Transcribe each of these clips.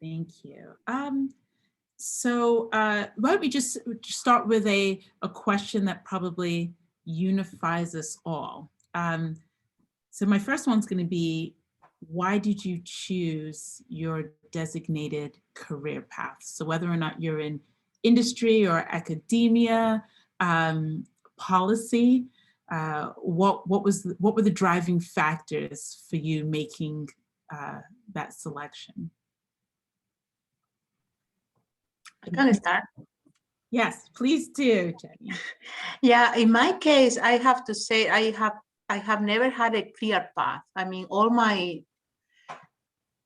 Thank you. So why don't we just start with a question that probably unifies us all. So my first one's going to be, why did you choose your designated career path? So whether or not you're in industry or academia, policy, what were the driving factors for you making that selection? I can start. Yes, please do, Jennie. Yeah, in my case, I have to say I have never had a clear path. I mean, all my,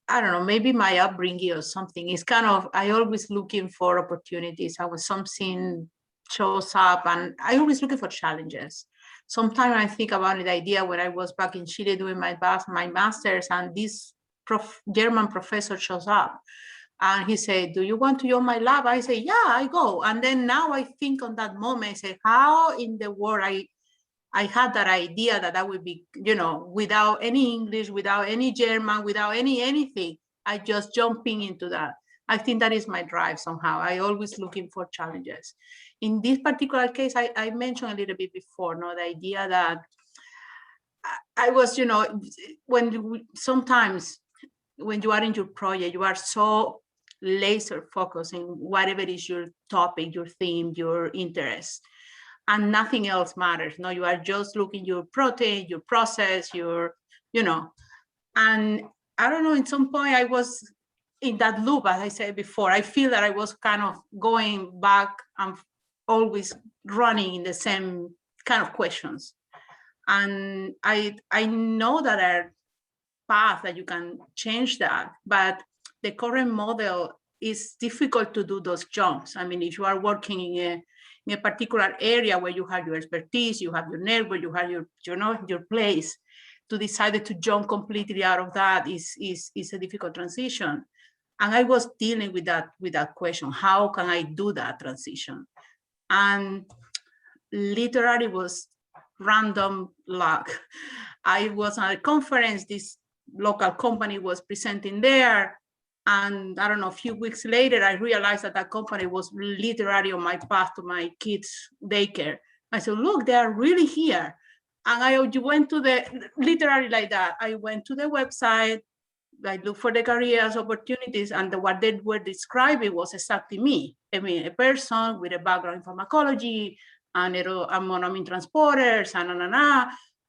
I don't know, maybe my upbringing or something is kind of, I always looking for opportunities. I was something shows up and I always looking for challenges. Sometimes I think about the idea when I was back in Chile doing my master's, and this German professor shows up and he said, do you want to join my lab? I say, yeah, I go. And then now I think on that moment, I say, how in the world I had that idea that I would be, you know, without any English, without any German, without anything, I just jumping into that. I think that is my drive somehow. I always looking for challenges. In this particular case, I mentioned a little bit before, no, the idea that I was, you know, sometimes when you are in your project, you are so laser focused in whatever is your topic, your theme, your interest, and nothing else matters. No, you are just looking your protein, your process, your, you know, and I don't know, at some point I was in that loop, as I said before. I feel that I was kind of going back and always running in the same kind of questions. And I know that there are paths that you can change that, but the current model is difficult to do those jumps. I mean, if you are working in a particular area where you have your expertise, you have your network, you have your, you know, your place, to decide to jump completely out of that is a difficult transition. And I was dealing with that question, how can I do that transition? And literally was random luck. I was at a conference, this local company was presenting there, and I don't know, a few weeks later, I realized that that company was literally on my path to my kids' daycare. I said, look, they are really here. And I went to literally like that. I went to the website, I looked for the careers opportunities, and what they were describing was exactly me. I mean, a person with a background in pharmacology, and monoamine transporters, and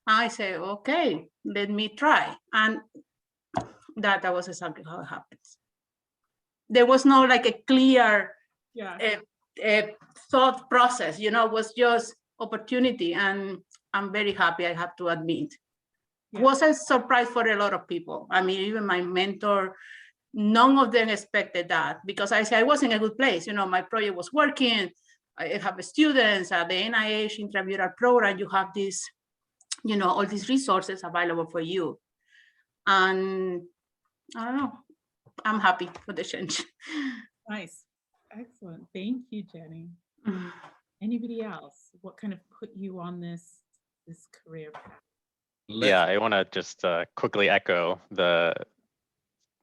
I say, okay, let me try. And that was exactly how it happens. There was no like a clear thought process, you know, it was just opportunity. And I'm very happy, I have to admit. Yeah. Was a surprise for a lot of people. I mean, even my mentor, none of them expected that, because I said I was in a good place. You know, my project was working. I have students at the NIH intramural program. You have this, you know, all these resources available for you. And I don't know, I'm happy for the change. Nice. Excellent. Thank you, Jennie. Anybody else? What kind of put you on this career path? Yeah, I want to just quickly echo that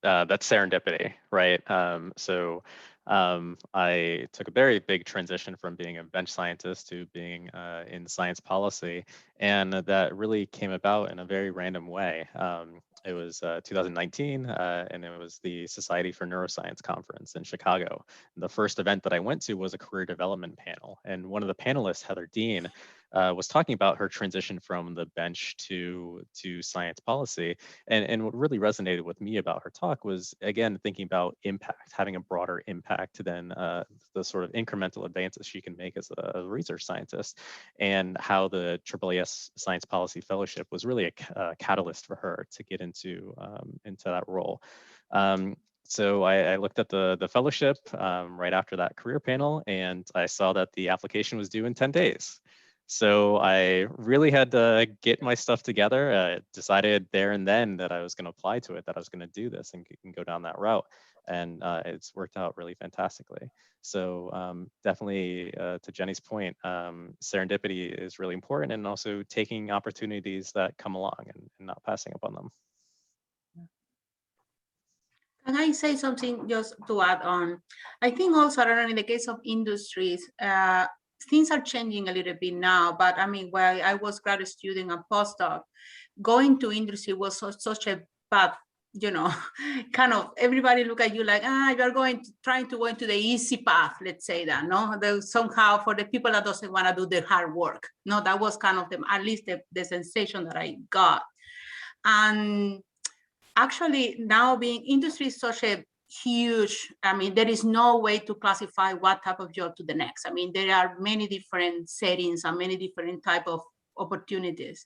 serendipity, right? I took a very big transition from being a bench scientist to being in science policy, and that really came about in a very random way. It was 2019, and it was the Society for Neuroscience conference in Chicago. The first event that I went to was a career development panel, and one of the panelists, Heather Dean, was talking about her transition from the bench to science policy. And what really resonated with me about her talk was, again, thinking about impact, having a broader impact than the sort of incremental advances she can make as a research scientist, and how the AAAS Science Policy Fellowship was really a catalyst for her to get into that role. So I looked at the fellowship right after that career panel, and I saw that the application was due in 10 days. So I really had to get my stuff together, decided there and then that I was going to apply to it, that I was going to do this and go down that route. And it's worked out really fantastically. So definitely, to Jennie's point, serendipity is really important, and also taking opportunities that come along and not passing up on them. Can I say something just to add on? I think also, I don't know, in the case of industries, things are changing a little bit now, but I mean, while I was grad student and postdoc, going to industry was such a bad, you know, kind of everybody look at you like, you're trying to go into the easy path, let's say that, no? Somehow for the people that doesn't want to do the hard work. No, that was kind of at least the sensation that I got. And actually now being industry is such a huge, I mean, there is no way to classify what type of job to the next. I mean, there are many different settings and many different type of opportunities.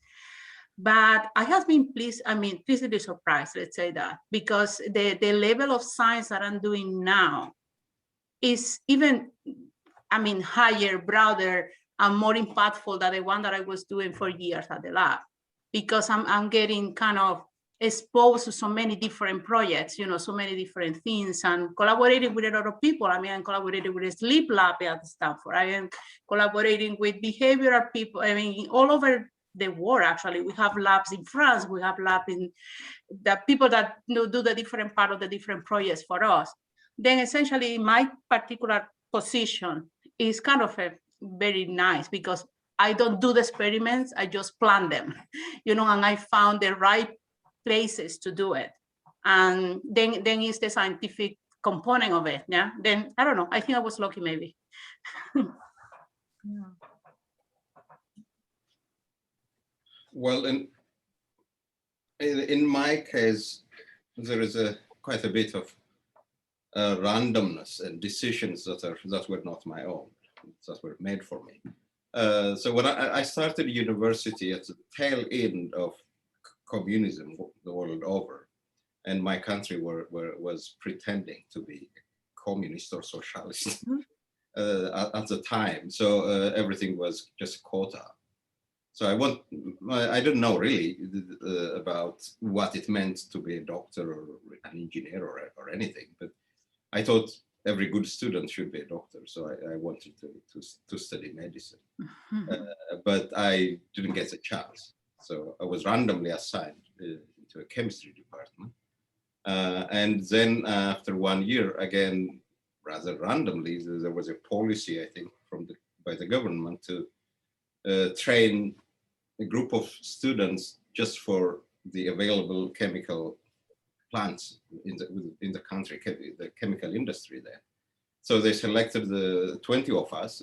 But I have been pleasantly surprised, let's say that, because the level of science that I'm doing now is even, I mean, higher, broader, and more impactful than the one that I was doing for years at the lab, because I'm getting kind of exposed to so many different projects, you know, so many different things, and collaborating with a lot of people. I mean, I'm collaborating with a sleep lab at Stanford. I am collaborating with behavioral people. I mean, all over the world, actually. We have labs in France. We have labs in the people that do the different part of the different projects for us. Then essentially my particular position is kind of a very nice, because I don't do the experiments, I just plan them, you know, and I found the right places to do it. And then it's the scientific component of it, yeah? Then, I don't know, I think I was lucky maybe. Yeah. Well, in my case, there is quite a bit of randomness and decisions that were not my own, that were made for me. So when I started university at the tail end of communism the world over, and my country was pretending to be communist or socialist at the time. So everything was just quota. So I didn't know really about what it meant to be a doctor or an engineer or anything, but I thought every good student should be a doctor. So I wanted to study medicine, but I didn't get a chance. So I was randomly assigned into a chemistry department. And then after 1 year, again, rather randomly, there was a policy, I think, by the government to train a group of students just for the available chemical plants in the country, the chemical industry there. So they selected the 20 of us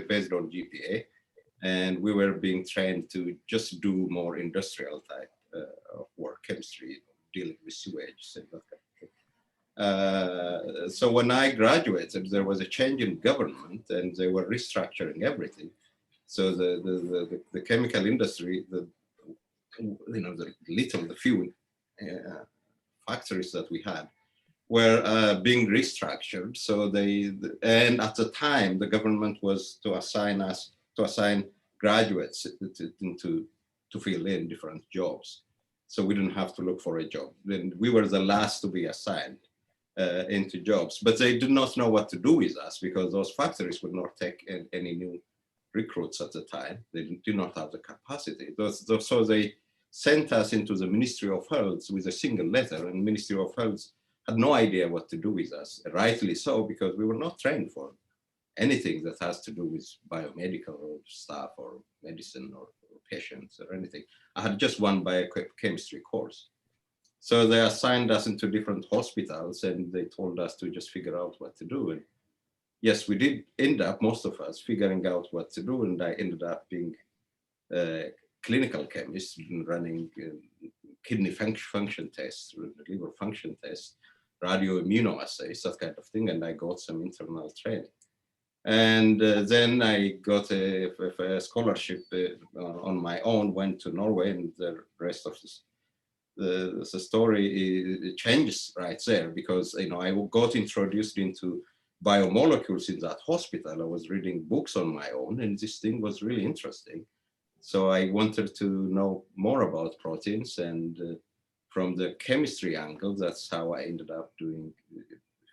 based on GPA, and we were being trained to just do more industrial type of work, chemistry, dealing with sewage and that kind of thing. So when I graduated, there was a change in government and they were restructuring everything. So the chemical industry, the few factories that we had were being restructured. So and at the time, the government was to assign graduates to fill in different jobs. So we didn't have to look for a job. Then we were the last to be assigned into jobs, but they did not know what to do with us because those factories would not take any new recruits at the time. They did not have the capacity. So they sent us into the Ministry of Health with a single letter, and Ministry of Health had no idea what to do with us, rightly so, because we were not trained for anything that has to do with biomedical stuff or medicine or patients or anything. I had just one biochemistry course. So they assigned us into different hospitals and they told us to just figure out what to do. And yes, we did end up, most of us, figuring out what to do. And I ended up being a clinical chemist, running kidney function tests, liver function tests, radioimmunoassays, that kind of thing. And I got some internal training. And then I got a scholarship on my own, went to Norway, and the rest of the story changes right there, because I got introduced into biomolecules in that hospital. I was reading books on my own, and this thing was really interesting. So I wanted to know more about proteins, and from the chemistry angle, that's how I ended up doing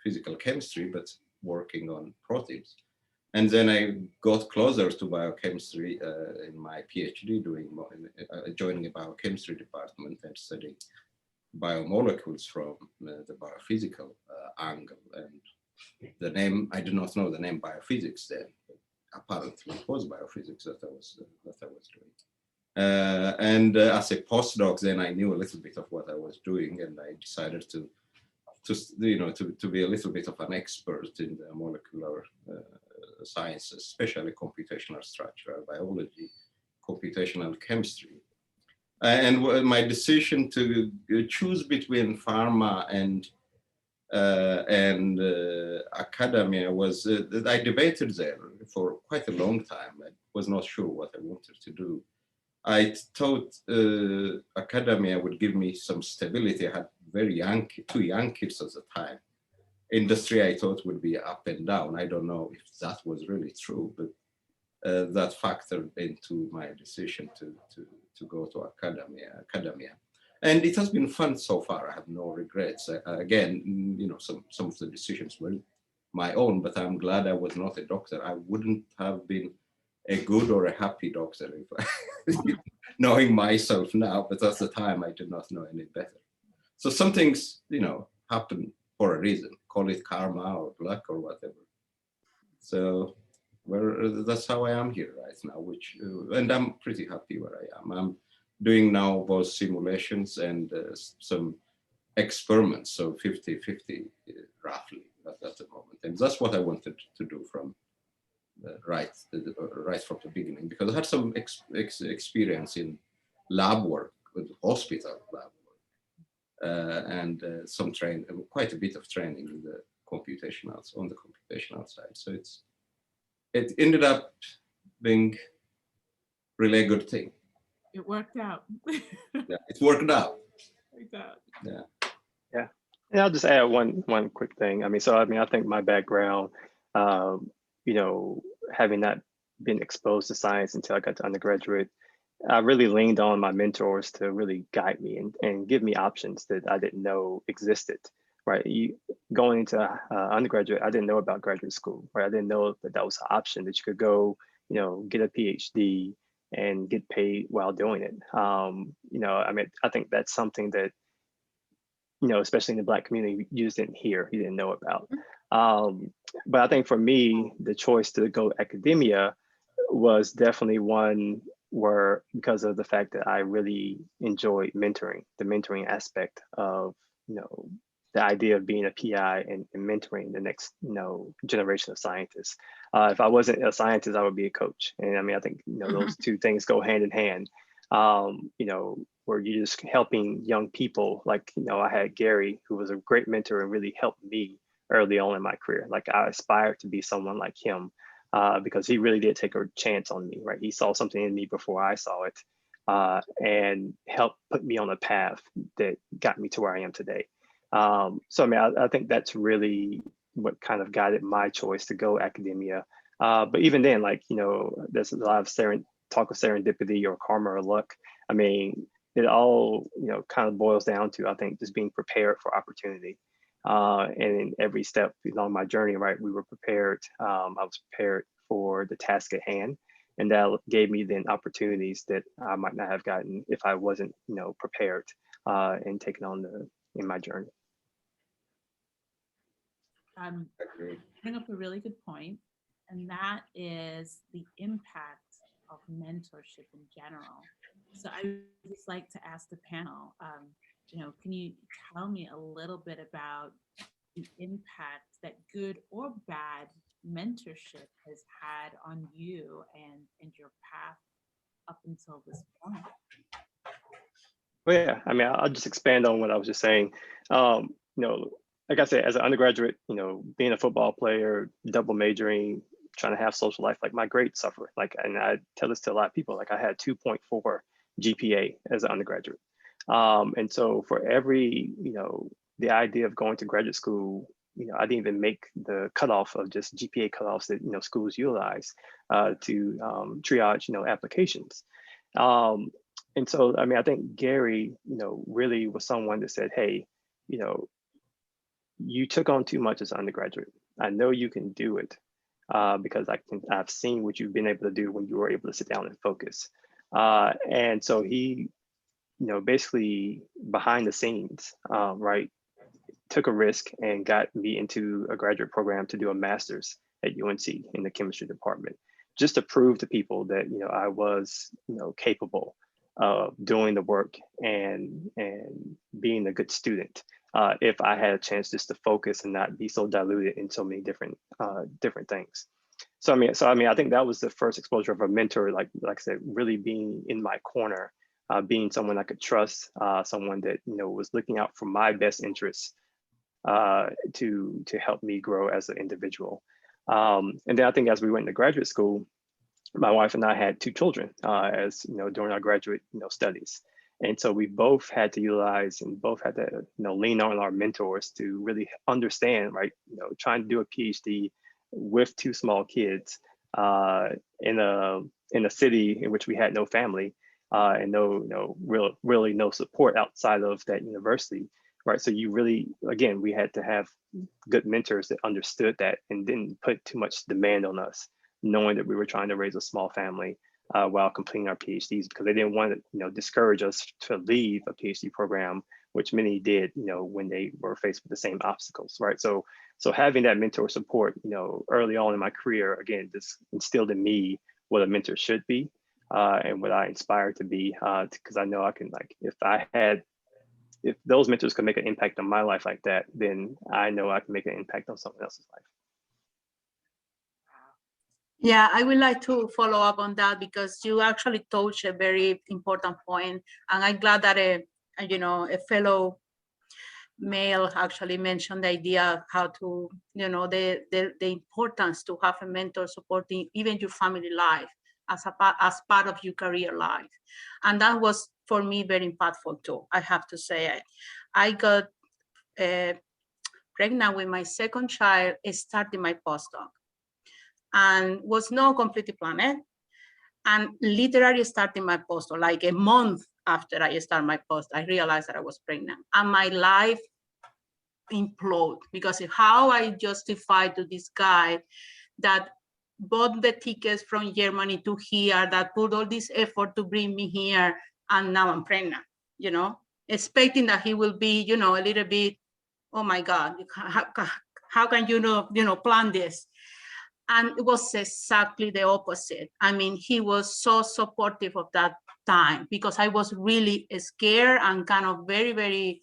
physical chemistry, but working on proteins. And then I got closer to biochemistry in my PhD, joining a biochemistry department and studying biomolecules from the biophysical angle. And the name, I did not know the name biophysics then, but apparently it was biophysics that I was doing. And as a postdoc, then I knew a little bit of what I was doing, and I decided to be a little bit of an expert in the molecular sciences, especially computational structural biology, computational chemistry. And my decision to choose between pharma and academia was, I debated there for quite a long time. I was not sure what I wanted to do. I thought academia would give me some stability. I had two young kids at the time. Industry, I thought, would be up and down. I don't know if that was really true, but that factored into my decision to go to academia. And it has been fun so far. I have no regrets. Again, some of the decisions were my own, but I'm glad I was not a doctor. I wouldn't have been a good or a happy doctor if knowing myself now, but at the time I did not know any better. So some things, happen for a reason, call it karma or luck or whatever. So that's how I am here right now, and I'm pretty happy where I am. I'm doing now both simulations and some experiments, so 50-50 roughly at the moment. And that's what I wanted to do from right from the beginning, because I had some experience in lab work, with hospital lab work, and some quite a bit of training in the on the computational side. So it ended up being really a good thing. It worked out. Yeah, it worked out. Yeah. Yeah. And I'll just add one quick thing. I think my background, having not been exposed to science until I got to undergraduate, I really leaned on my mentors to really guide me and give me options that I didn't know existed. Right, going into undergraduate, I didn't know about graduate school. Right, I didn't know that was an option, that you could go, get a Ph.D. and get paid while doing it. I think that's something that, especially in the Black community, you just didn't hear, you didn't know about. But I think for me, the choice to go academia was definitely one where, because of the fact that I really enjoyed mentoring, the mentoring aspect of, the idea of being a PI and mentoring the next, generation of scientists. If I wasn't a scientist, I would be a coach. And I think, those two things go hand in hand. Where you're just helping young people. Like, I had Gary, who was a great mentor and really helped me early on in my career. Like, I aspired to be someone like him because he really did take a chance on me, right? He saw something in me before I saw it and helped put me on a path that got me to where I am today. I think that's really what kind of guided my choice to go academia. But even then, there's a lot of talk of serendipity or karma or luck. It all, kind of boils down to, I think, just being prepared for opportunity. And in every step along my journey, right, we were prepared. I was prepared for the task at hand. And that gave me then opportunities that I might not have gotten if I wasn't, prepared and taken on in my journey. Bring up a really good point, and that is the impact of mentorship in general. So I would just like to ask the panel, can you tell me a little bit about the impact that good or bad mentorship has had on you and your path up until this point? Well, yeah, I'll just expand on what I was just saying. Like I said, as an undergraduate, being a football player, double majoring, trying to have social life, like my grades suffer. And I tell this to a lot of people, I had 2.4 GPA as an undergraduate. And so for every, the idea of going to graduate school, I didn't even make the cutoff of just GPA cutoffs that, schools utilize to triage, applications. And so, I think Gary, really was someone that said, hey, you took on too much as an undergraduate. I know you can do it because I've seen what you've been able to do when you were able to sit down and focus. And so he basically behind the scenes, right, took a risk and got me into a graduate program to do a master's at UNC in the chemistry department, just to prove to people that I was capable of doing the work and being a good student, if I had a chance just to focus and not be so diluted in so many different things. So I mean, I think that was the first exposure of a mentor, like I said, really being in my corner, being someone I could trust, someone that was looking out for my best interests, to help me grow as an individual. And then I think as we went into graduate school, my wife and I had 2 children, as during our graduate studies. And so we both had to utilize and both had to lean on our mentors to really understand, right? Trying to do a PhD with 2 small kids, in a city in which we had no family, and really no support outside of that university, right? So you really, again, we had to have good mentors that understood that and didn't put too much demand on us, knowing that we were trying to raise a small family while completing our PhDs, because they didn't want to discourage us to leave a PhD program, which many did, when they were faced with the same obstacles, right? So having that mentor support, early on in my career, again, just instilled in me what a mentor should be, and what I inspired to be, because I know I can, like, if those mentors could make an impact on my life like that, then I know I can make an impact on someone else's life. Yeah, I would like to follow up on that, because you actually touched a very important point, and I'm glad that a fellow male actually mentioned the idea of how to, the importance to have a mentor supporting even your family life as part of your career life, and that was for me very impactful too. I have to say, I got pregnant with my second child, starting my postdoc, and was not completely planned, and literally starting my postdoc, like a month after I started my postdoc, I realized that I was pregnant, and my life imploded, because of how I justified to this guy that bought the tickets from Germany to here, that put all this effort to bring me here, and now I'm pregnant, expecting that he will be, a little bit, oh my God, how can you plan this? And it was exactly the opposite. I mean, he was so supportive of that time, because I was really scared and kind of very, very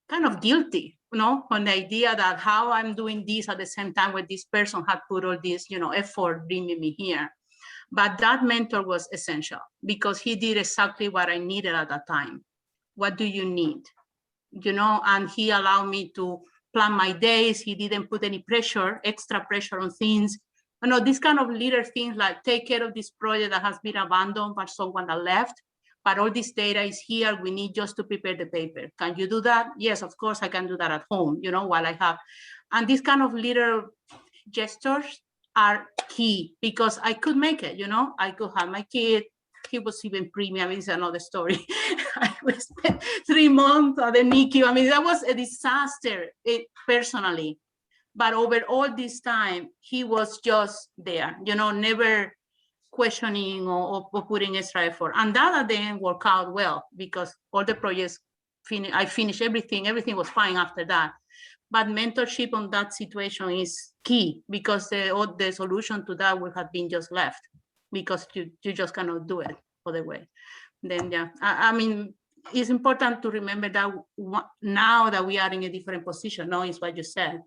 kind of guilty, on the idea that how I'm doing this at the same time when this person had put all this, effort bringing me here. But that mentor was essential, because he did exactly what I needed at that time. What do you need? And he allowed me to plan my days. He didn't put any extra pressure on things. These kind of little things, like take care of this project that has been abandoned by someone that left, but all this data is here. We need just to prepare the paper. Can you do that? Yes, of course I can do that at home, while I have. And these kind of little gestures are key, because I could make it, I could have my kid. He was even premium. It's another story. I was 3 months at the NICU. I mean, that was a disaster personally. But over all this time, he was just there, never questioning or putting extra effort. And that at the end worked out well, because all the projects, I finished everything. Everything was fine after that. But mentorship on that situation is key, because the solution to that would have been just left, because you just cannot do it other way. Then, yeah, I mean, it's important to remember that now that we are in a different position, now is what you said,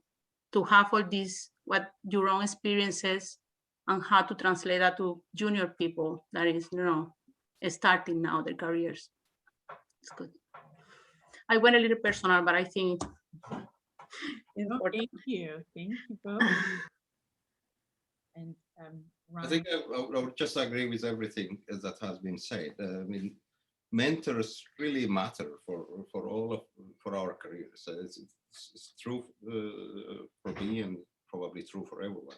to have all these, what your own experiences, and how to translate that to junior people that is, starting now their careers. It's good. I went a little personal, but I think it's important. Thank you both. And I think I would just agree with everything that has been said. I mean, mentors really matter for our careers. It's true for me, and probably true for everyone.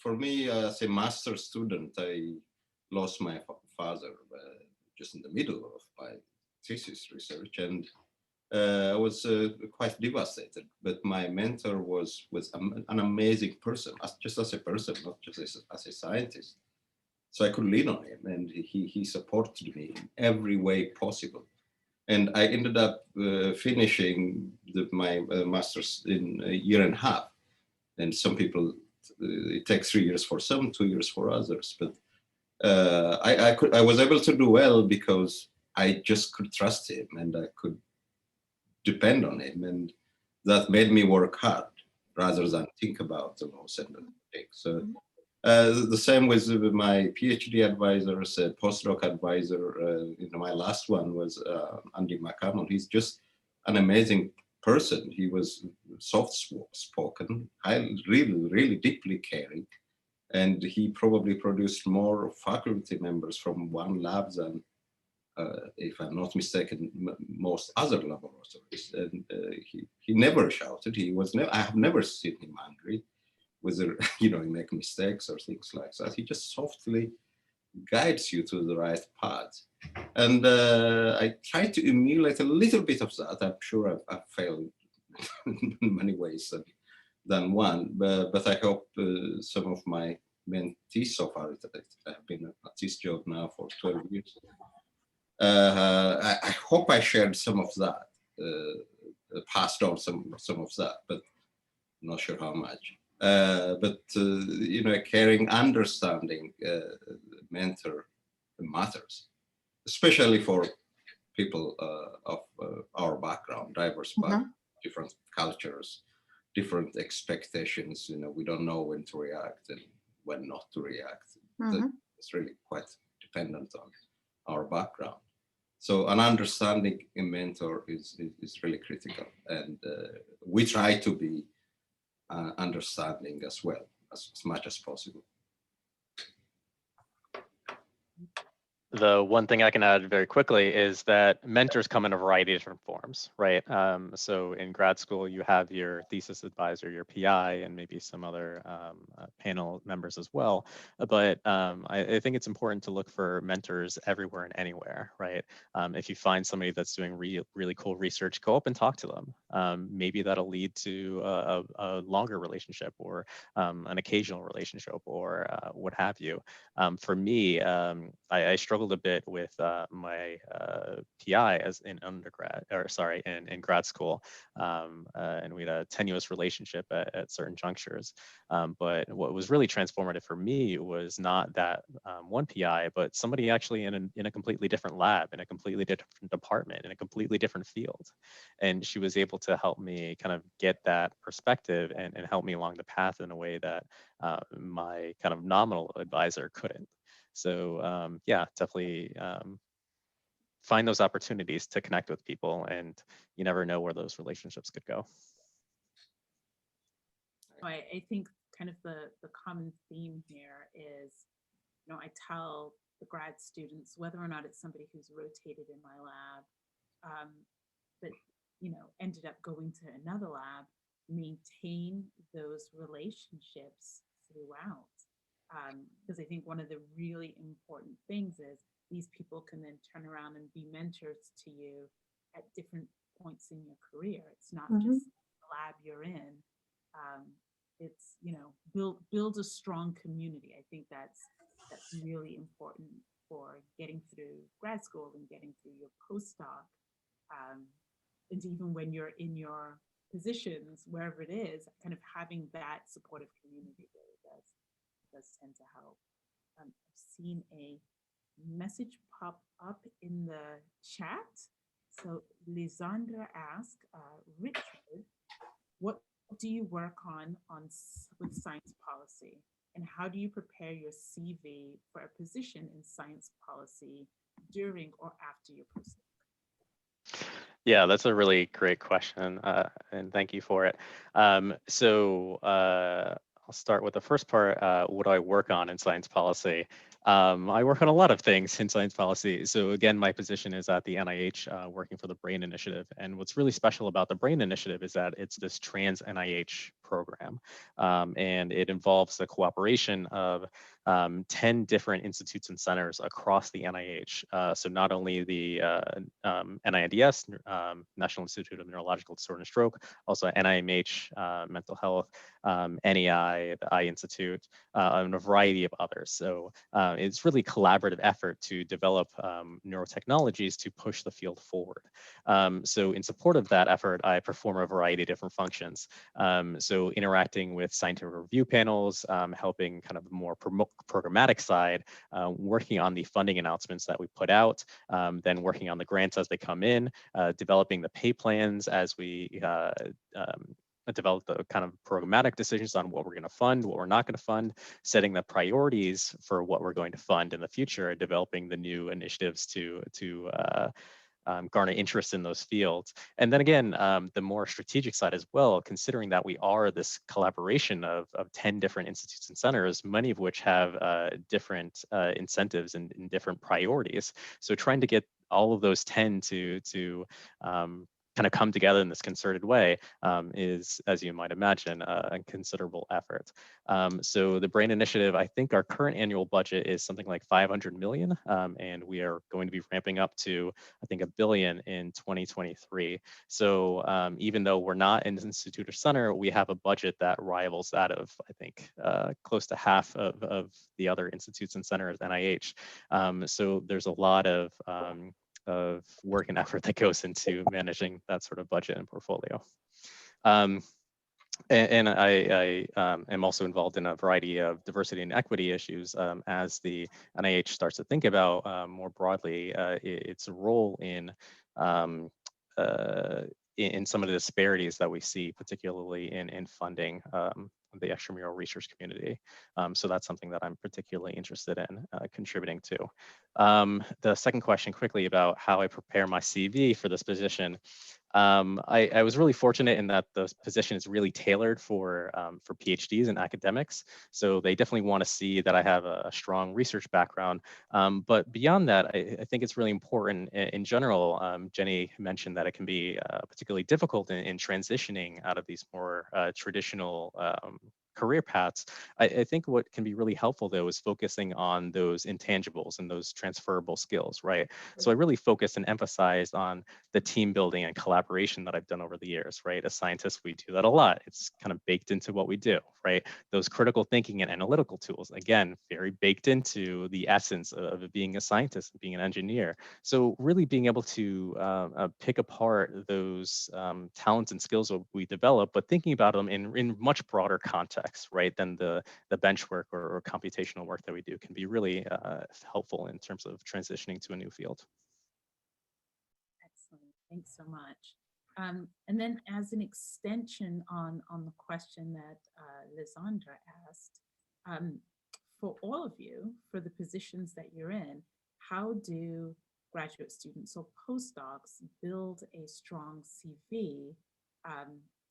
For me, as a master's student, I lost my father just in the middle of my thesis research, and I was quite devastated. But my mentor was an amazing person, just as a person, not just as a scientist. So I could lean on him, and he supported me in every way possible. And I ended up finishing my master's in a year and a half. And some people, it takes 3 years for some, 2 years for others. But I was able to do well because I just could trust him and I could depend on him. And that made me work hard rather than think about the loss and the things. So the same with my PhD advisors, postdoc advisor. My last one was Andy McCammon. He's just an amazing person. He was soft spoken, really deeply caring, and he probably produced more faculty members from one lab than, if I'm not mistaken, most other laboratories. And he never shouted. I have never seen him angry, whether he make mistakes or things like that. He just softly guides you to the right path. And I try to emulate a little bit of that. I'm sure I've failed in many ways than one, but I hope some of my mentees so far, I've been at this job now for 12 years. I hope I shared some of that, passed on some of that, but I'm not sure how much. But a caring, understanding mentor matters, especially for people of our background, diverse background, different cultures, different expectations. We don't know when to react and when not to react. It's really quite dependent on our background. So an understanding a mentor is really critical, and we try to be understanding as well, as much as possible. The one thing I can add very quickly is that mentors come in a variety of different forms, right? So in grad school, you have your thesis advisor, your PI, and maybe some other panel members as well. But I think it's important to look for mentors everywhere and anywhere, right? If you find somebody that's doing really cool research, go up and talk to them. Maybe that'll lead to a longer relationship or an occasional relationship or what have you. For me, I struggled a bit with my PI as in undergrad, or sorry, in grad school, and we had a tenuous relationship at certain junctures. But what was really transformative for me was not that one PI, but somebody actually in a completely different lab, in a completely different department, in a completely different field. And she was able to help me kind of get that perspective and help me along the path in a way that my kind of nominal advisor couldn't. So yeah, definitely find those opportunities to connect with people, and you never know where those relationships could go. I think kind of the common theme here is, I tell the grad students, whether or not it's somebody who's rotated in my lab, but ended up going to another lab, maintain those relationships throughout. Because I think one of the really important things is these people can then turn around and be mentors to you at different points in your career. It's not just the lab you're in. It's build a strong community. I think that's really important for getting through grad school and getting through your postdoc, and even when you're in your positions, wherever it is, kind of having that supportive community really does tend to help. I've seen a message pop up in the chat. So Lisandra asked, Richard, what do you work on with science policy? And how do you prepare your CV for a position in science policy during or after your postdoc? Yeah, that's a really great question, and thank you for it. I'll start with the first part. What do I work on in science policy? I work on a lot of things in science policy. So again, my position is at the NIH, working for the BRAIN Initiative. And what's really special about the BRAIN Initiative is that it's this trans NIH program. And it involves the cooperation of 10 different institutes and centers across the NIH. So not only the NINDS, National Institute of Neurological Disorder and Stroke, also NIMH, Mental Health, NEI, the Eye Institute, and a variety of others. So it's really a collaborative effort to develop neurotechnologies to push the field forward. So in support of that effort, I perform a variety of different functions. So interacting with scientific review panels, helping kind of more programmatic side, working on the funding announcements that we put out, then working on the grants as they come in, developing the pay plans as we develop the kind of programmatic decisions on what we're going to fund, what we're not going to fund, setting the priorities for what we're going to fund in the future, developing the new initiatives to garner interest in those fields. And then again, the more strategic side as well, considering that we are this collaboration of 10 different institutes and centers, many of which have different incentives and different priorities. So trying to get all of those 10 to kind of come together in this concerted way is, as you might imagine, a considerable effort. So the BRAIN initiative, I think our current annual budget is something like 500 million, and we are going to be ramping up to, I think, $1 billion in 2023. So even though we're not an institute or center, we have a budget that rivals that of, I think, close to half of the other institutes and centers, NIH. So there's a lot of work and effort that goes into managing that sort of budget and portfolio. And I am also involved in a variety of diversity and equity issues as the NIH starts to think about more broadly its role in some of the disparities that we see, particularly in funding the extramural research community. So that's something that I'm particularly interested in contributing to. The second question quickly about how I prepare my CV for this position. I was really fortunate in that the position is really tailored for PhDs and academics. So they definitely want to see that I have a strong research background. But beyond that, I think it's really important in general. Jennie mentioned that it can be particularly difficult in transitioning out of these more traditional career paths. I think what can be really helpful though is focusing on those intangibles and those transferable skills, right? So I really focused and emphasized on the team building and collaboration that I've done over the years, right? As scientists, we do that a lot. It's kind of baked into what we do, right? Those critical thinking and analytical tools, again, very baked into the essence of being a scientist and being an engineer. So really being able to pick apart those talents and skills that we develop, but thinking about them in much broader context, right, than the bench work or computational work that we do can be really helpful in terms of transitioning to a new field. Excellent, thanks so much. And then as an extension on the question that Lisandra asked, for all of you, for the positions that you're in, how do graduate students or postdocs build a strong CV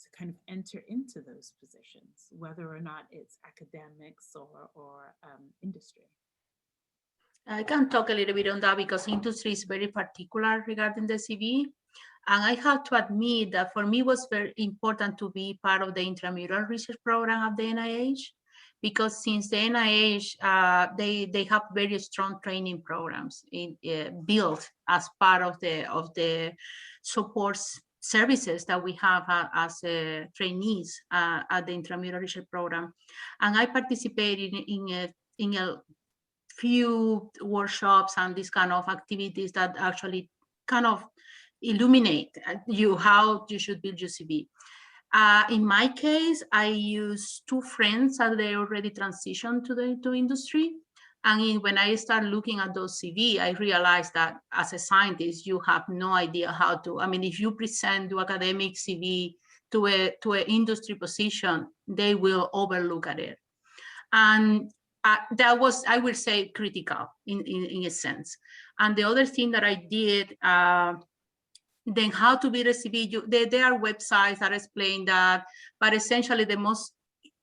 to kind of enter into those positions, whether or not it's academics or industry? I can talk a little bit on that because industry is very particular regarding the CV. And I have to admit that for me it was very important to be part of the intramural research program of the NIH, because since the NIH, they have very strong training programs built as part of the support services that we have as trainees at the intramural research program. And I participated in a few workshops and these kind of activities that actually kind of illuminate you how you should build your CV. In my case, I use two friends that they already transitioned to industry. And when I start looking at those CV, I realized that as a scientist, you have no idea how to, I mean, if you present your academic CV to an industry position, they will overlook at it. And that was, I would say, critical in a sense. And the other thing that I did, then how to build a CV, there are websites that explain that, but essentially the most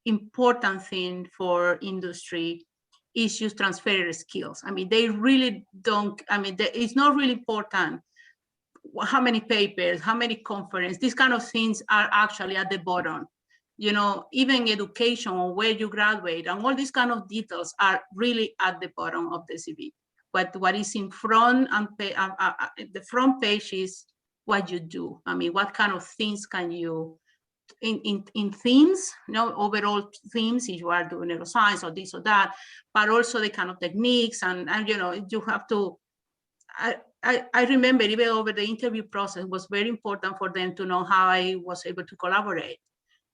important thing for industry is just transfer skills. I mean, they really don't, I mean, it's not really important how many papers, how many conferences, these kind of things are actually at the bottom. you know, even education or where you graduate and all these kind of details are really at the bottom of the CV. But what is in front and the front page is what you do. I mean, what kind of things can you, in themes, you know, overall themes, if you are doing neuroscience or this or that, but also the kind of techniques and you know, you have to, I remember even over the interview process was very important for them to know how I was able to collaborate.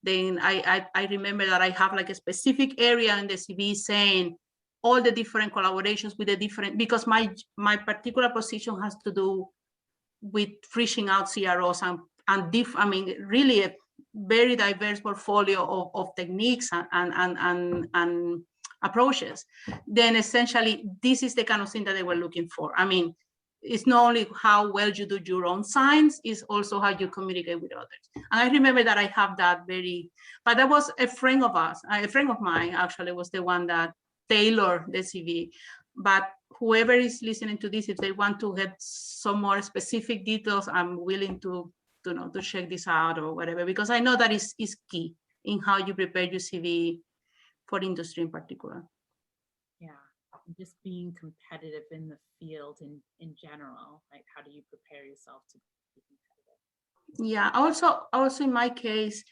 Then I remember that I have like a specific area in the CV saying all the different collaborations with the different, because my particular position has to do with reaching out CROs and I mean, really a very diverse portfolio of techniques and approaches. Then essentially, this is the kind of thing that they were looking for. I mean, it's not only how well you do your own science, it's also how you communicate with others. And I remember that I have that but that was a friend of mine actually was the one that tailored the CV. But whoever is listening to this, if they want to get some more specific details, I'm willing to check this out or whatever, because I know that is key in how you prepare your CV for industry in particular. Yeah, just being competitive in the field in general, like how do you prepare yourself to be competitive? Yeah, also in my case,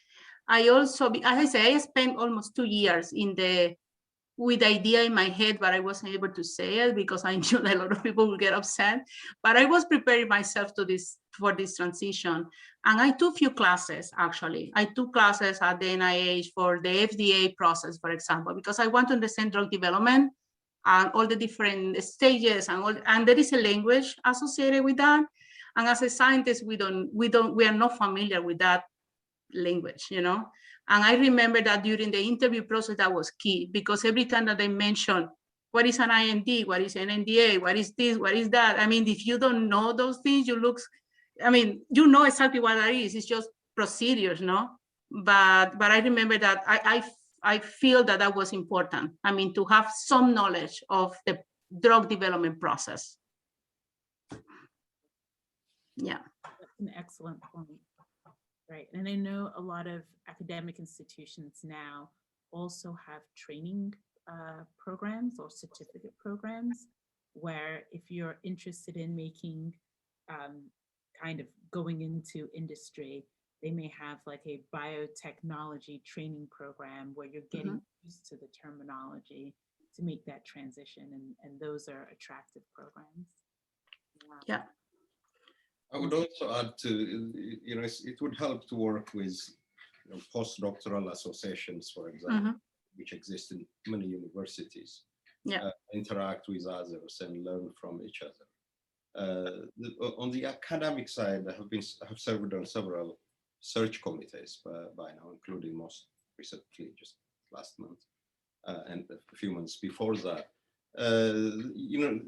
as I say, I spent almost 2 years with the idea in my head, but I wasn't able to say it because I knew that a lot of people would get upset. But I was preparing myself for this transition. And I took a few classes, actually. I took classes at the NIH for the FDA process, for example, because I want to understand drug development and all the different stages and there is a language associated with that. And as a scientist, we are not familiar with that language, you know? And I remember that during the interview process, that was key, because every time that they mention what is an IND, what is an NDA, what is this, what is that? I mean, if you don't know those things, you know exactly what that is. It's just procedures, no? But I remember that I feel that was important. I mean, to have some knowledge of the drug development process. Yeah. That's an excellent point. Right, and I know a lot of academic institutions now also have training programs or certificate programs where if you're interested in making kind of going into industry, they may have like a biotechnology training program where you're getting used to the terminology to make that transition, and those are attractive programs. Yeah. I would also add to, you know, it would help to work with postdoctoral associations, for example, which exist in many universities. Yeah. Interact with others and learn from each other. On the academic side, I have served on several search committees by now, including most recently, just last month, and a few months before that. You know,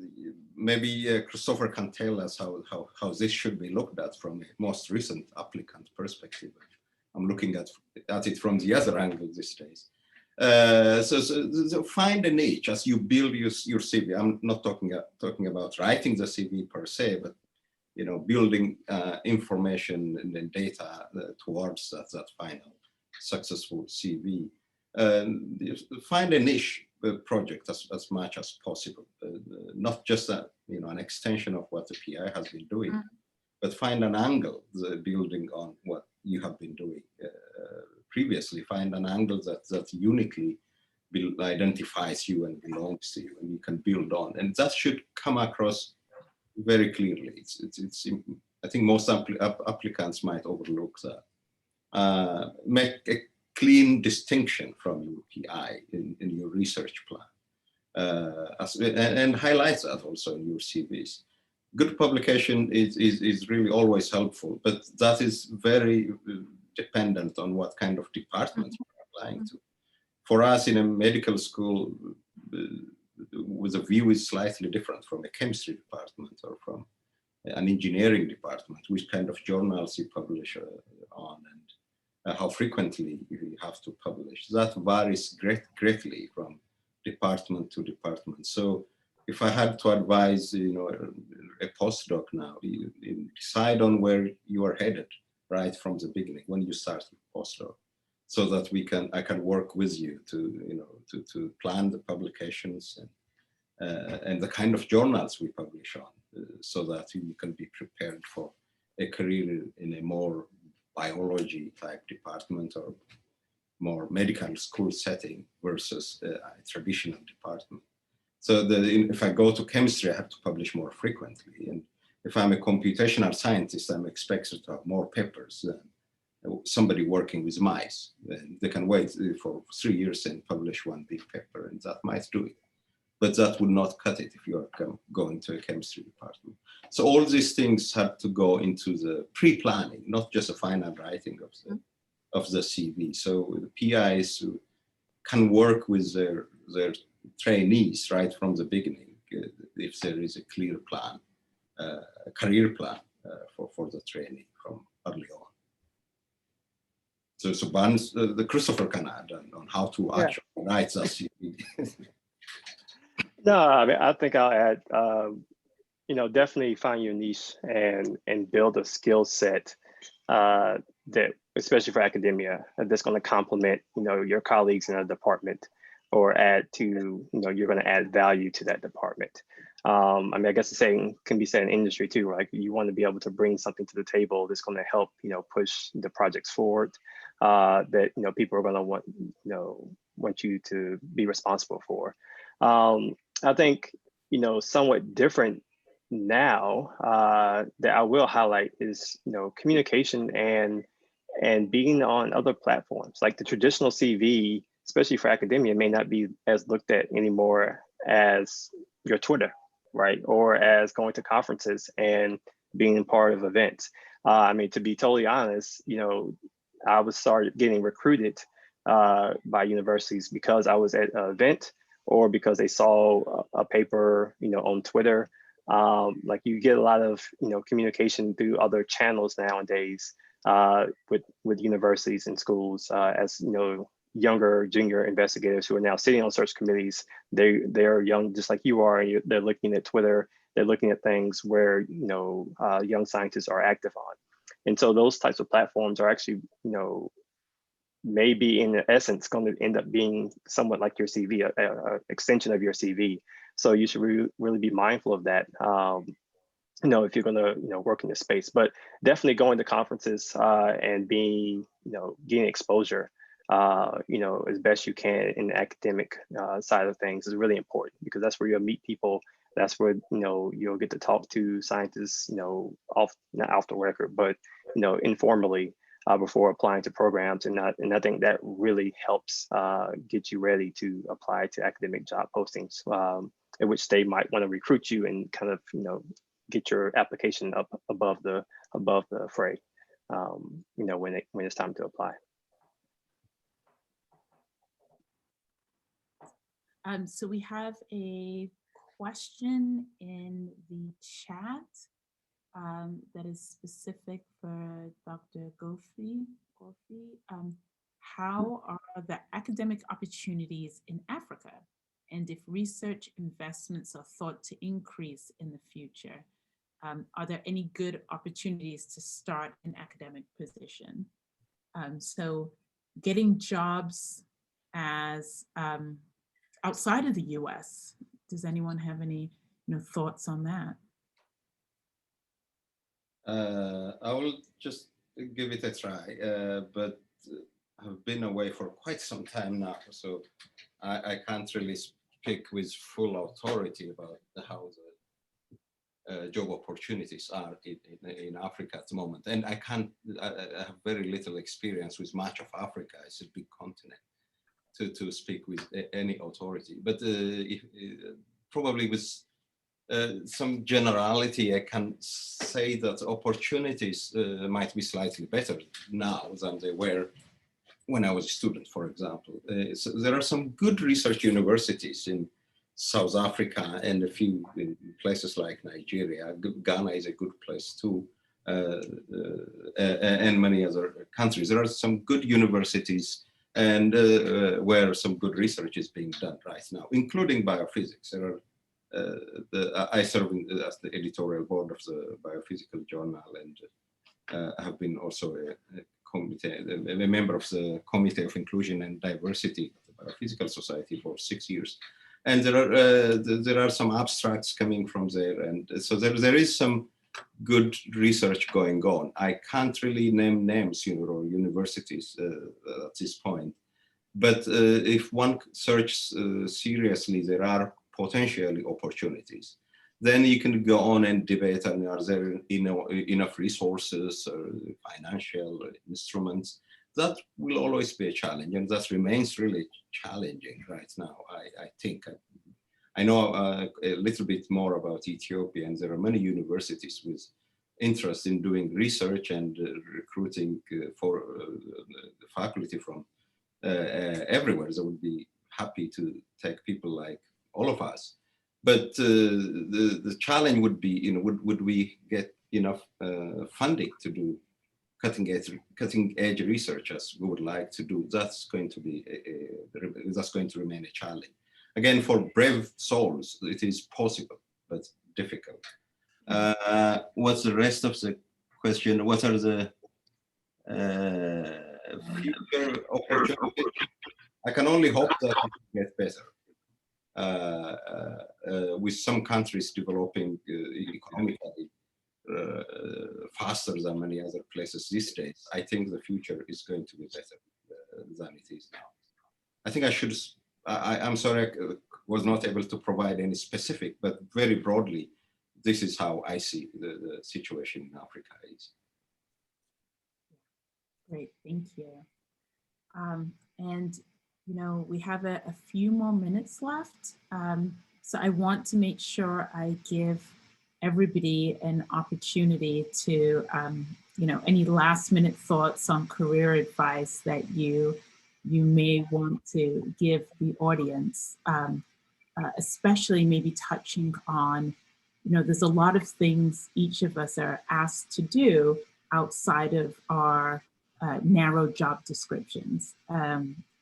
maybe Christopher can tell us how this should be looked at from a most recent applicant perspective. I'm looking at it from the other angle these days. So find a niche as you build your CV. I'm not talking about writing the CV per se, but you know, building information and then data towards that final successful CV. Find a niche project as much as possible, not just an extension of what the PI has been doing, but find an angle building on what you have been doing previously. Find an angle that uniquely identifies you and belongs to you, and you can build on, and that should come across very clearly. It's I think most applicants might overlook that. Make a clean distinction from your PI in your research plan, and highlight that also in your CVs. Good publication is really always helpful, but that is very dependent on what kind of department you're applying to. For us in a medical school, with a view is slightly different from a chemistry department or from an engineering department, which kind of journals you publish on, and how frequently you have to publish. That varies greatly from department to department. So if I had to advise, a postdoc now, you decide on where you are headed right from the beginning when you start with postdoc. so that I can work with you to plan the publications and the kind of journals we publish on, so that you can be prepared for a career in a more biology type department or more medical school setting versus a traditional department. So if I go to chemistry, I have to publish more frequently. And if I'm a computational scientist, I'm expected to have more papers than somebody working with mice. They can wait for 3 years and publish one big paper, and that might do it. But that would not cut it if you're going to a chemistry department. So all these things have to go into the pre-planning, not just a final writing of the CV. So the PIs can work with their trainees right from the beginning, if there is a clear plan, a career plan for the trainee from early on. So Barnes, the Christopher can add on how to actually write the CV. No, I mean, I think I'll add, definitely find your niche and build a skill set that, especially for academia, that's going to complement, your colleagues in a department, or add to, you're going to add value to that department. I mean, I guess the same can be said in industry too, right? You want to be able to bring something to the table that's going to help, push the projects forward, that, people are going to want you to be responsible for. I think, somewhat different now that I will highlight is, communication and being on other platforms. Like the traditional CV, especially for academia, may not be as looked at anymore as your Twitter, right? Or as going to conferences and being part of events. I mean, to be totally honest, I was started getting recruited by universities because I was at an event, or because they saw a paper, on Twitter. Like you get a lot of, communication through other channels nowadays with universities and schools, as younger junior investigators who are now sitting on search committees. They're young, just like you are, and they're looking at Twitter. They're looking at things where young scientists are active on, and so those types of platforms are actually maybe in essence going to end up being somewhat like your CV, a extension of your CV. So you should really be mindful of that. If you're going to work in this space, but definitely going to conferences and being getting exposure as best you can in the academic side of things is really important, because that's where you'll meet people. That's where you'll get to talk to scientists not off the record, but informally before applying to programs, and I think that really helps get you ready to apply to academic job postings, in which they might want to recruit you and kind of get your application up above the fray, when it's time to apply. So we have a question in the chat that is specific for Dr. Gorfe. How are the academic opportunities in Africa? And if research investments are thought to increase in the future, are there any good opportunities to start an academic position? So getting jobs as outside of the US, does anyone have any thoughts on that? I will just give it a try, but I've been away for quite some time now, so I can't really speak with full authority about how the job opportunities are in Africa at the moment. And I have very little experience with much of Africa. It's a big continent to speak with any authority, but probably with some generality, I can say that opportunities might be slightly better now than they were when I was a student, for example. So there are some good research universities in South Africa and a few in places like Nigeria. Ghana is a good place too, and many other countries. There are some good universities and where some good research is being done right now, including biophysics. There are I serve as the editorial board of the Biophysical Journal, and have been also a committee, a member of the Committee of Inclusion and Diversity of the Biophysical Society for 6 years. And there are some abstracts coming from there. And so there is some good research going on. I can't really name names, or universities at this point. But if one searches seriously, there are potentially opportunities. Then you can go on and debate, and are there enough resources or financial instruments? That will always be a challenge, and that remains really challenging right now. I think I know a little bit more about Ethiopia, and there are many universities with interest in doing research and recruiting for the faculty from everywhere. They would be happy to take people like all of us. But the challenge would be, would we get enough funding to do cutting edge research as we would like to do? That's going to be that's going to remain a challenge. Again, for brave souls, it is possible, but difficult. What's the rest of the question? What are the future opportunities? I can only hope that it will get better. With some countries developing economically faster than many other places these days, I think the future is going to be better than it is now. I think I'm sorry I was not able to provide any specific, but very broadly, this is how I see the situation in Africa is. Great, thank you. And we have a few more minutes left. So I want to make sure I give everybody an opportunity to, any last minute thoughts on career advice that you may want to give the audience, especially maybe touching on, there's a lot of things each of us are asked to do outside of our narrow job descriptions.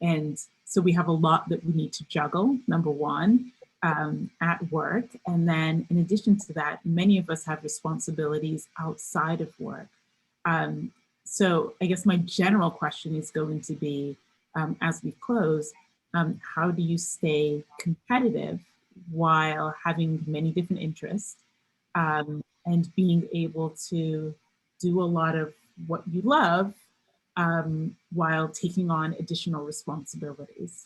And so we have a lot that we need to juggle, number one, at work. And then in addition to that, many of us have responsibilities outside of work. So I guess my general question is going to be, as we close, how do you stay competitive while having many different interests and being able to do a lot of what you love while taking on additional responsibilities?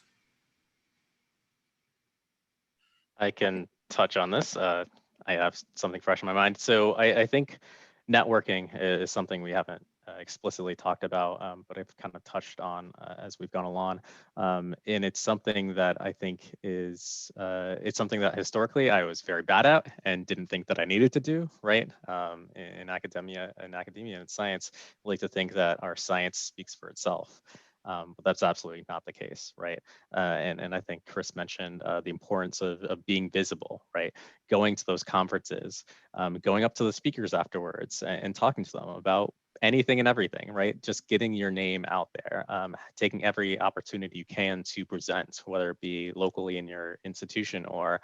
I can touch on this. I have something fresh in my mind. So I think networking is something we haven't explicitly talked about, but I've kind of touched on as we've gone along. And it's something that I think is, it's something that historically I was very bad at and didn't think that I needed to do, right? In academia and science, I like to think that our science speaks for itself. But that's absolutely not the case, right? And I think Chris mentioned the importance of being visible, right? Going to those conferences, going up to the speakers afterwards and talking to them about anything and everything, right? Just getting your name out there, taking every opportunity you can to present, whether it be locally in your institution or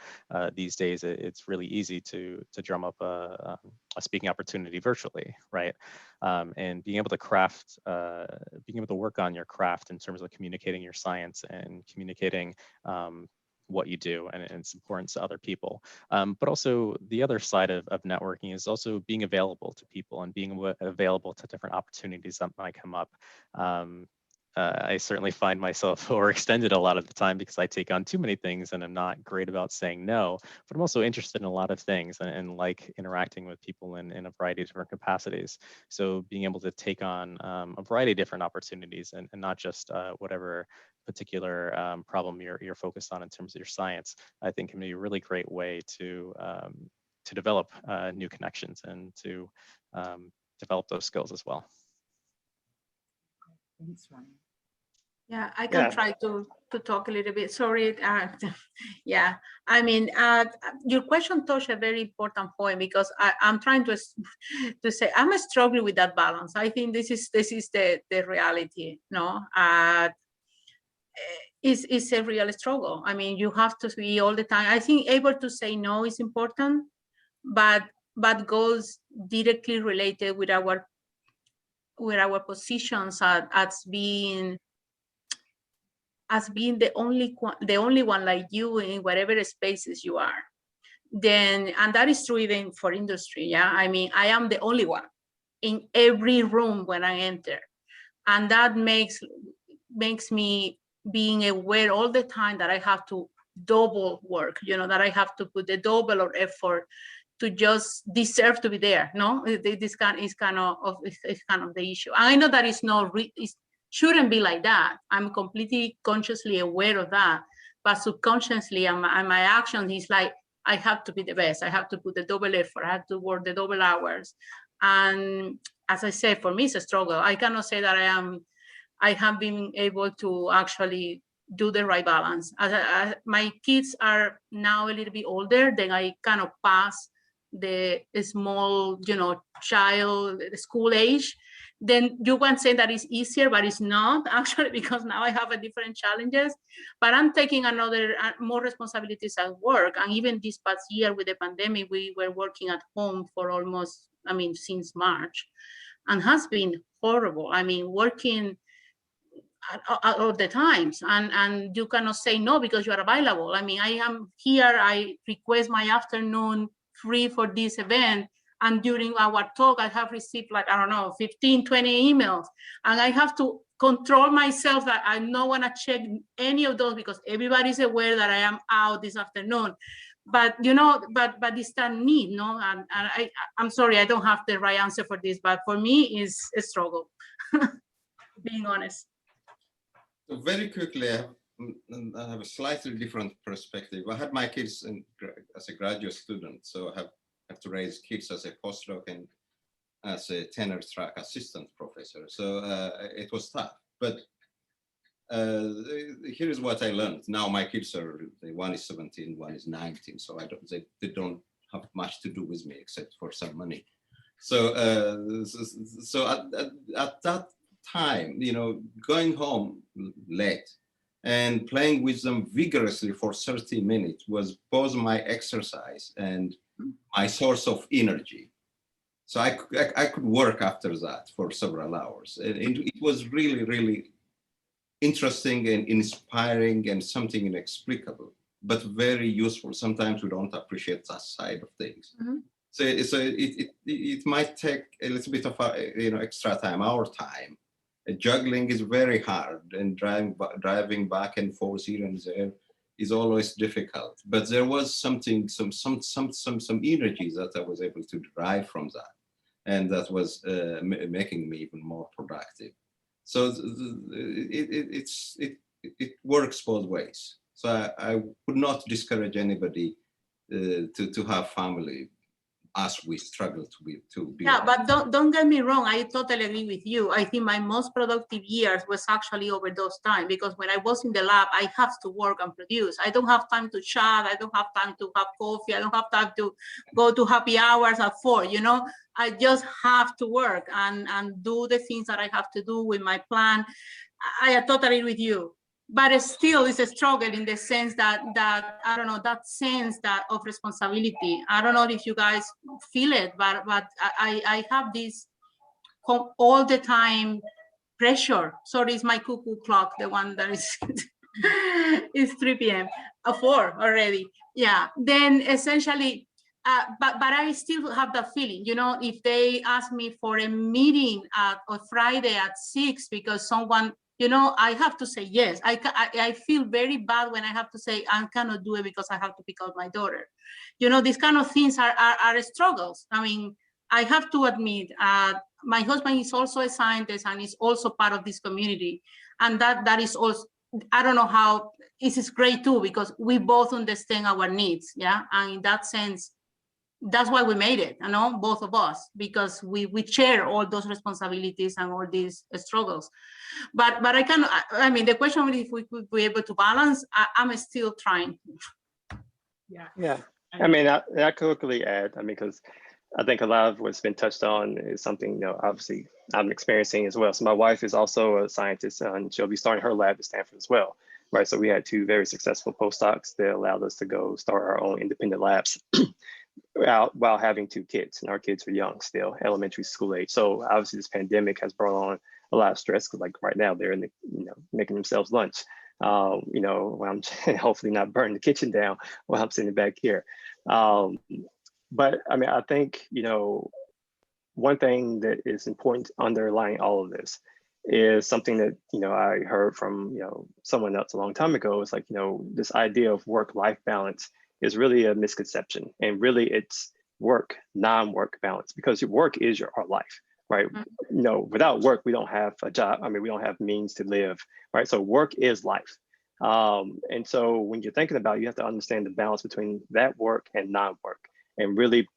these days, it's really easy to drum up a speaking opportunity virtually, right? And being able to craft, being able to work on your craft in terms of communicating your science and communicating what you do and its importance to other people. But also the other side of networking is also being available to people and being available to different opportunities that might come up. I certainly find myself overextended a lot of the time because I take on too many things and I'm not great about saying no, but I'm also interested in a lot of things and like interacting with people in a variety of different capacities. So being able to take on a variety of different opportunities and not just whatever particular problem you're focused on in terms of your science, I think can be a really great way to develop new connections and to develop those skills as well. Thanks, Ryan. Yeah, I can try to talk a little bit. Sorry. Yeah, I mean, your question touched a very important point because I'm trying to say I'm struggling with that balance. I think this is the reality. No, it's a real struggle. I mean, you have to be all the time. I think able to say no is important, but goals directly related with our positions as being the only one like you in whatever spaces you are, then, and that is true even for industry. Yeah, I mean, I am the only one in every room when I enter, and that makes me being aware all the time that I have to double work, that I have to put the double of effort to just deserve to be there. No, this is kind of the issue. I know that it shouldn't be like that. I'm completely consciously aware of that, but subconsciously, and my action is like, I have to be the best. I have to put the double effort. I have to work the double hours. And as I said, for me, it's a struggle. I cannot say that I have been able to actually do the right balance. My kids are now a little bit older, then I kind of pass the small, child school age. Then you can say that it's easier, but it's not actually, because now I have a different challenges. But I'm taking more responsibilities at work. And even this past year with the pandemic, we were working at home for almost, since March, and has been horrible. I mean, working all the times, and you cannot say no because you are available. I mean, I am here, I request my afternoon free for this event, and during our talk I have received 15, 20 emails, and I have to control myself that I don't want to check any of those because everybody's aware that I am out this afternoon. But but it's that need, no? And I'm sorry, I don't have the right answer for this, but for me it's a struggle. Being honest. So very quickly, I have a slightly different perspective. I had my kids as a graduate student, so I have to raise kids as a postdoc and as a tenure track assistant professor. So it was tough, but here is what I learned. Now my kids one is 17, one is 19, so they don't have much to do with me except for some money. So at that time, going home late and playing with them vigorously for 30 minutes was both my exercise and my source of energy. So I could work after that for several hours. And it was really, really interesting and inspiring and something inexplicable, but very useful. Sometimes we don't appreciate that side of things. Mm-hmm. So it might take a little bit of extra time, our time. Juggling is very hard, and driving back and forth here and there is always difficult. But there was some energy that I was able to derive from that, and that was making me even more productive. So it works both ways. So I would not discourage anybody to have family as we struggle to be. Yeah, but don't get me wrong. I totally agree with you. I think my most productive years was actually over those times, because when I was in the lab, I have to work and produce. I don't have time to chat. I don't have time to have coffee. I don't have time to go to happy hours at 4. I just have to work and do the things that I have to do with my plan. I totally agree with you. But still, it's a struggle in the sense that I don't know, that sense of responsibility. I don't know if you guys feel it, but I have this all the time pressure. Sorry, it's my cuckoo clock, the one that is it's 3 p.m. 4 already. Yeah. Then essentially, but I still have that feeling. If they ask me for a meeting on Friday at 6 because someone. I have to say yes. I feel very bad when I have to say I cannot do it because I have to pick up my daughter. These kind of things are struggles. I mean, I have to admit, my husband is also a scientist and is also part of this community. And that is also, I don't know how, this is great too, because we both understand our needs. Yeah. And in that sense, that's why we made it, both of us, because we share all those responsibilities and all these struggles. But the question is if we could be able to balance, I'm still trying. Yeah. I could quickly add, because I think a lot of what's been touched on is something, obviously I'm experiencing as well. So my wife is also a scientist, and she'll be starting her lab at Stanford as well. Right. So we had 2 very successful postdocs that allowed us to go start our own independent labs. while having 2 kids, and our kids are young still, elementary school age. So obviously this pandemic has brought on a lot of stress, because like right now they're in the, making themselves lunch. When I'm hopefully not burning the kitchen down while I'm sitting back here. But I mean, I think, one thing that is important underlying all of this is something that, I heard from, someone else a long time ago. It's like, this idea of work-life balance is really a misconception. And really it's work, non-work balance, because your work is our life, right? Without work, we don't have a job. I mean, we don't have means to live, right? So work is life. And so when you're thinking about it, you have to understand the balance between that work and non-work, and really,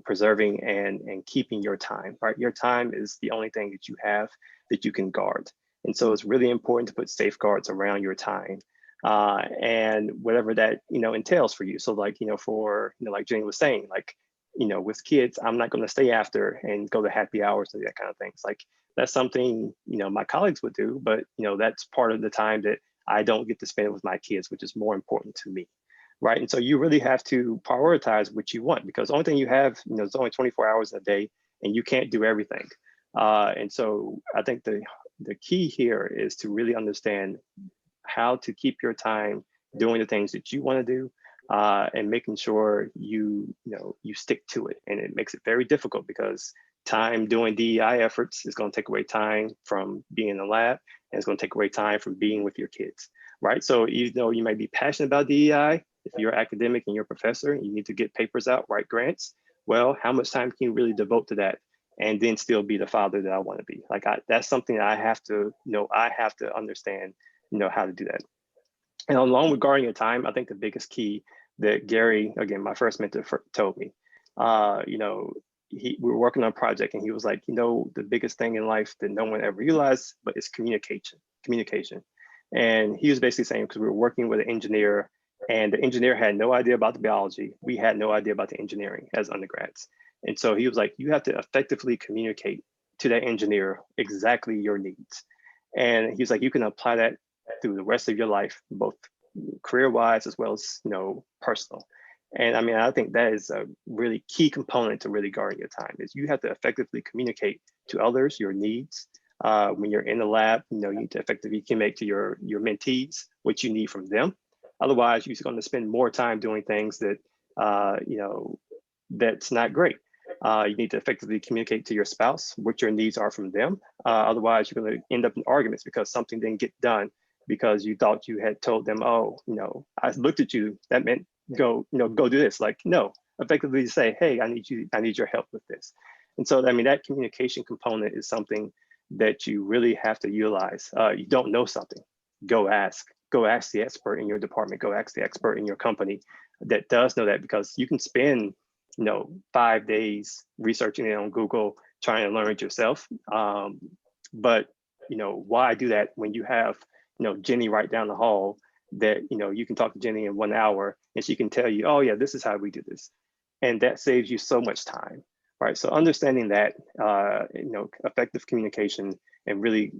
preserving and keeping your time, right? Your time is the only thing that you have that you can guard. And so it's really important to put safeguards around your time, and whatever that, entails for you. So like, for, like Jennie was saying, like, with kids, I'm not going to stay after and go to happy hours and that kind of things. Like that's something, my colleagues would do, but, that's part of the time that I don't get to spend with my kids, which is more important to me. Right. And so you really have to prioritize what you want, because the only thing you have, it's only 24 hours a day and you can't do everything. And so I think the key here is to really understand how to keep your time doing the things that you want to do, and making sure you stick to it. And it makes it very difficult, because time doing DEI efforts is going to take away time from being in the lab, and it's going to take away time from being with your kids. Right. So even though you might be passionate about DEI, if you're academic and you're a professor and you need to get papers out, write grants, well, how much time can you really devote to that and then still be the father that I want to be? Like that's something that I have to, I have to understand, how to do that. And along with guarding your time, I think the biggest key that Gary, again, my first mentor, told me, we were working on a project and he was like, the biggest thing in life that no one ever realized, but it's communication. And he was basically saying, because we were working with an engineer, and the engineer had no idea about the biology. We had no idea about the engineering as undergrads. And so he was like, you have to effectively communicate to that engineer exactly your needs. And he's like, you can apply that through the rest of your life, both career-wise as well as, personal. And I mean, I think that is a really key component to really guarding your time, is you have to effectively communicate to others your needs. When you're in the lab, you need to effectively communicate to your mentees what you need from them. Otherwise, you're going to spend more time doing things that, that's not great. You need to effectively communicate to your spouse what your needs are from them. Otherwise, you're going to end up in arguments because something didn't get done because you thought you had told them, oh, I looked at you, that meant go do this. Like, no, effectively say, hey, I need your help with this. And so, I mean, that communication component is something that you really have to utilize. You don't know something, go ask the expert in your department, go ask the expert in your company that does know that, because you can spend 5 days researching it on Google, trying to learn it yourself. But why do that when you have Jennie right down the hall that you can talk to Jennie in 1 hour and she can tell you, oh yeah, this is how we do this, and that saves you so much time. Right. So understanding that, effective communication and really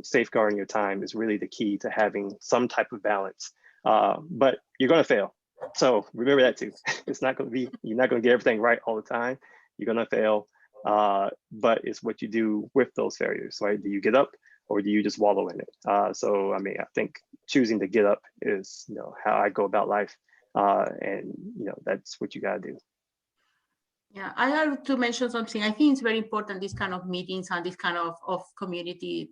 safeguarding your time is really the key to having some type of balance. But you're going to fail. So remember that too. It's not going to be, you're not going to get everything right all the time. You're going to fail. But it's what you do with those failures, right? Do you get up or do you just wallow in it? So, I mean, I think choosing to get up is, how I go about life. And, that's what you got to do. Yeah, I have to mention something. I think it's very important, this kind of meetings and this kind of community,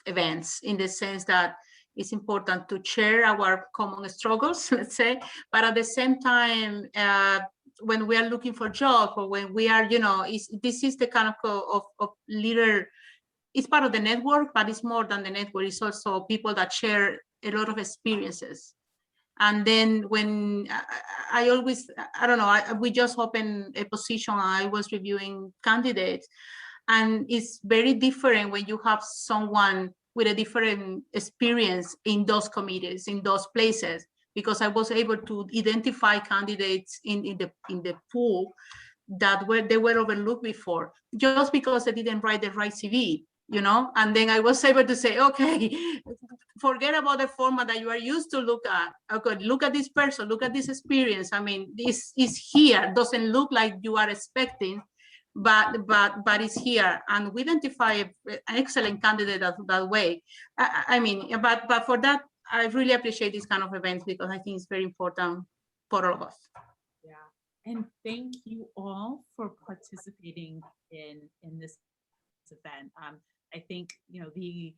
events, in the sense that it's important to share our common struggles, let's say, but at the same time, when we are looking for jobs, or when we are, this is the kind of leader, it's part of the network, but it's more than the network. It's also people that share a lot of experiences. And then when I always, I don't know, we just opened a position, I was reviewing candidates, and it's very different when you have someone with a different experience in those committees, in those places, because I was able to identify candidates in the pool that they were overlooked before, just because they didn't write the right CV. And then I was able to say, okay, forget about the format that you are used to look at. Okay, look at this person, look at this experience. I mean, this is here, doesn't look like you are expecting, but it's here. And we identify an excellent candidate that way. I mean, but for that, I really appreciate this kind of events because I think it's very important for all of us. Yeah, and thank you all for participating in this event. I think, you know, the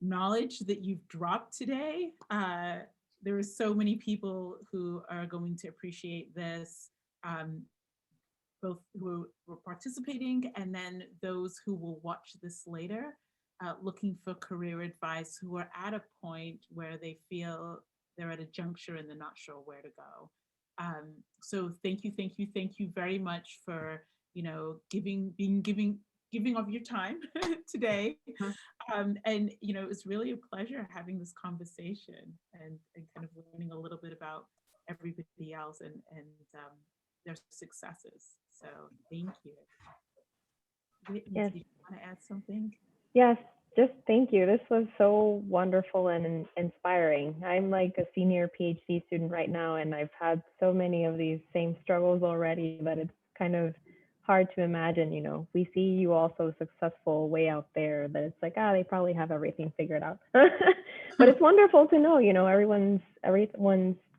knowledge that you've dropped today, there are so many people who are going to appreciate this, both who were participating and then those who will watch this later, looking for career advice, who are at a point where they feel they're at a juncture and they're not sure where to go. So thank you very much for, you know, giving of your time today. And, you know, it's really a pleasure having this conversation and kind of learning a little bit about everybody else and their successes. So thank you. Whitney, Yes. did you want to add something? Yes, just thank you. This was so wonderful and inspiring. I'm like a senior PhD student right now, and I've had so many of these same struggles already that it's kind of hard to imagine, you know. We see you all so successful way out there that it's like, they probably have everything figured out. But it's wonderful to know, you know, everyone's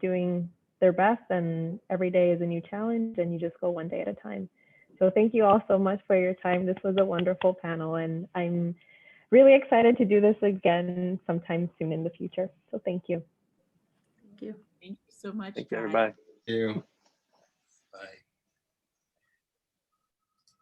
doing their best, and every day is a new challenge, and you just go one day at a time. So thank you all so much for your time. This was a wonderful panel, and I'm really excited to do this again sometime soon in the future. So thank you. Thank you. Thank you so much. Thank you, guys. everybody. Thank you.